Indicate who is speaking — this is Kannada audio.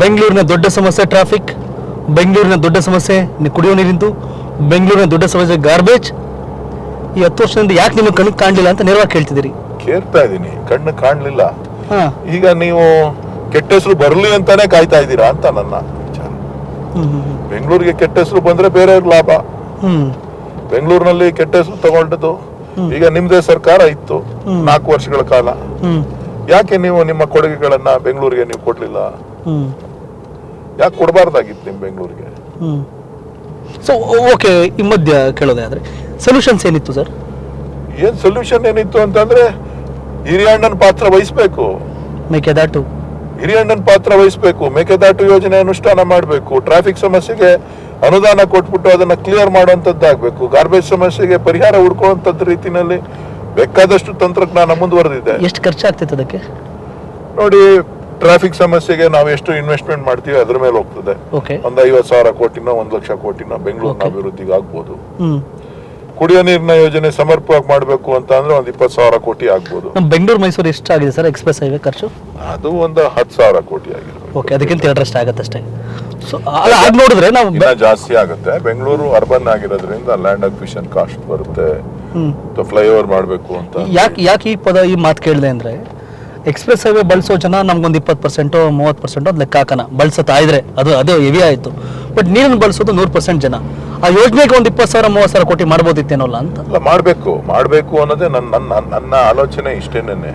Speaker 1: ಬೆಂಗಳೂರಿನ ದೊಡ್ಡ ಸಮಸ್ಯೆ ಟ್ರಾಫಿಕ್, ಬೆಂಗಳೂರಿನ ದೊಡ್ಡ ಸಮಸ್ಯೆ ಕುಡಿಯೋ ನೀರಿಂದು, ಬೆಂಗಳೂರಿನ ದೊಡ್ಡ ಸಮಸ್ಯೆ ಗಾರ್ಬೇಜ್. ಈ 10 ವರ್ಷದಿಂದ ಯಾಕೆ ನಿಮಗೆ ಕಣ್ಣು ಕಾಣಲಿಲ್ಲ ಅಂತ ನೇರವಾಗಿ ಕೇಳ್ತಿದ್ದೀರಿ.
Speaker 2: ಕೇಳ್ತಾ ಇದ್ದೀನಿ, ಕಣ್ಣು ಕಾಣಲಿಲ್ಲ.
Speaker 1: ಹಾ,
Speaker 2: ಈಗ ನೀವು ಕೆಟ್ಟ ಹೆಸರು ಬರಲಿ ಅಂತಾನೆ ಕಾಯ್ತಾ ಇದ್ದೀರಾ ಅಂತ ನನ್ನ ವಿಚಾರ. ಬೆಂಗಳೂರಿಗೆ ಕೆಟ್ಟ ಹೆಸರು ಬಂದ್ರೆ ಬೇರೆಯವ್ರ ಲಾಭ. ಬೆಂಗಳೂರಿನಲ್ಲಿ ಕೆಟ್ಟ ಹೆಸರು ತಗೊಂಡದ್ದು ಈಗ ನಿಮ್ದೇ ಸರ್ಕಾರ ಇತ್ತು 4 ವರ್ಷಗಳ ಕಾಲ. ಯಾಕೆ ನೀವು ನಿಮ್ಮ ಕೊಡುಗೆಗಳನ್ನ ಬೆಂಗಳೂರಿಗೆ ನೀವು ಕೊಡ್ಲಿಲ್ಲ? ಯಾಕೆ ಕೊಡಬಾರ್ದಾಗಿತ್ತು ನಿಮ್ ಬೆಂಗಳೂರಿಗೆ?
Speaker 1: ಸೊ ಓಕೆ, ಈ ಮಧ್ಯ ಕೇಳೋದೇ ಆದ್ರೆ ಸೊಲ್ಯೂಷನ್ಸ್ ಏನಿತ್ತು ಸರ್?
Speaker 2: ಏನ್ ಸೊಲ್ಯೂಷನ್ ಏನಿತ್ತು ಅಂತಂದ್ರೆ ಹಿರಿಯಣ್ಣನ ಪಾತ್ರ ವಹಿಸ್ಬೇಕು.
Speaker 1: ಮೇಕೆದಾಟು
Speaker 2: ಹಿರಿಯಣ್ಣನ ಪಾತ್ರ ವಹಿಸ್ಬೇಕು. ಮೇಕೆದಾಟು ಯೋಜನೆ ಅನುಷ್ಠಾನ ಮಾಡಬೇಕು. ಟ್ರಾಫಿಕ್ ಸಮಸ್ಯೆಗೆ ಅನುದಾನ ಕೊಟ್ಬಿಟ್ಟು ಅದನ್ನ ಕ್ಲಿಯರ್ ಮಾಡುವಂತದ್ದಾಗಬೇಕು. ಗಾರ್ಬೇಜ್ ಸಮಸ್ಯೆಗೆ ಪರಿಹಾರ ಹುಡ್ಕೊಳ್ಳುವಂತದ್ದು ರೀತಿನಲ್ಲಿ ಬೇಕಾದಷ್ಟು ತಂತ್ರಜ್ಞಾನ ಮುಂದುವರೆದಿದೆ.
Speaker 1: ಎಷ್ಟು ಖರ್ಚಾಗ್ತೈತೆ ಅದಕ್ಕೆ?
Speaker 2: ನೋಡಿ, ಟ್ರಾಫಿಕ್ ಸಮಸ್ಯೆಗೆ ನಾವು ಎಷ್ಟು ಇನ್ವೆಸ್ಟ್ಮೆಂಟ್ ಮಾಡ್ತೀವಿ ಅದ್ರ ಮೇಲೆ ಹೋಗ್ತದೆ. ಒಂದು 50,000 ಕೋಟಿನೋ 1 ಲಕ್ಷ ಕೋಟಿನೋ ಬೆಂಗಳೂರಿನ ಅಭಿವೃದ್ಧಿಗೆ ಆಗ್ಬೋದು. ಕುಡಿಯೋ ನೀರಿನ ಯೋಜನೆ ಸಮರ್ಪಕವಾಗಿ ಮಾಡಬೇಕು ಅಂತ ಅಂದ್ರೆ 20,000 ಕೋಟಿ ಆಗ್ಬೋದು.
Speaker 1: ಬೆಂಗಳೂರು ಮೈಸೂರು ಎಷ್ಟು ಆಗಿದೆ ಸರ್ ಎಕ್ಸ್ಪ್ರೆಸ್ ಹೈವೇ ಖರ್ಚು?
Speaker 2: ಅದು ಒಂದು 10,000 ಕೋಟಿ ಆಗಿರ್ಬೇಕು.
Speaker 1: ಓಕೆ, ಅದಕ್ಕಿಂತ 2 ಆಗತ್ತೆ ಅಷ್ಟೇ. ಸೊ ಅದ್ ನೋಡಿದ್ರೆ ನಾವು
Speaker 2: ಜಾಸ್ತಿ ಆಗುತ್ತೆ. ಬೆಂಗಳೂರು ಅರ್ಬನ್ ಆಗಿರೋದ್ರಿಂದ ಲ್ಯಾಂಡ್ ಅಕ್ವಿಷನ್ ಕಾಸ್ಟ್ ಬರುತ್ತೆ. ಫ್ಲೈಓವರ್ ಮಾಡಬೇಕು ಅಂತ.
Speaker 1: ಯಾಕೆ ಈ ಮಾತು ಕೇಳಿದೆ ಅಂದ್ರೆ, ಎಕ್ಸ್ಪ್ರೆಸ್ ಹೈವೇ ಬಳಸೋ ಜನ ನಮ್ಗೊಂದು 20% 30% ಅದು ಲೆಕ್ಕ ಹಾಕೋಣ ಬಳಸುತ್ತಾ ಇದ್ರೆ ಅದು ಹೆವಿ ಆಯ್ತು. ಬಟ್ ನೀರನ್ನು ಬಳಸೋದು 100% ಜನ. ಆ ಯೋಜನೆಗೆ ಒಂದು 20,000 30,000 ಕೋಟಿ ಮಾಡ್ಬೋದಿತ್ತೇನೋಲ್ಲ ಅಂತ.
Speaker 2: ಮಾಡಬೇಕು ಅನ್ನೋದೇ ನನ್ನ ಆಲೋಚನೆ ಇಷ್ಟೇನೆ.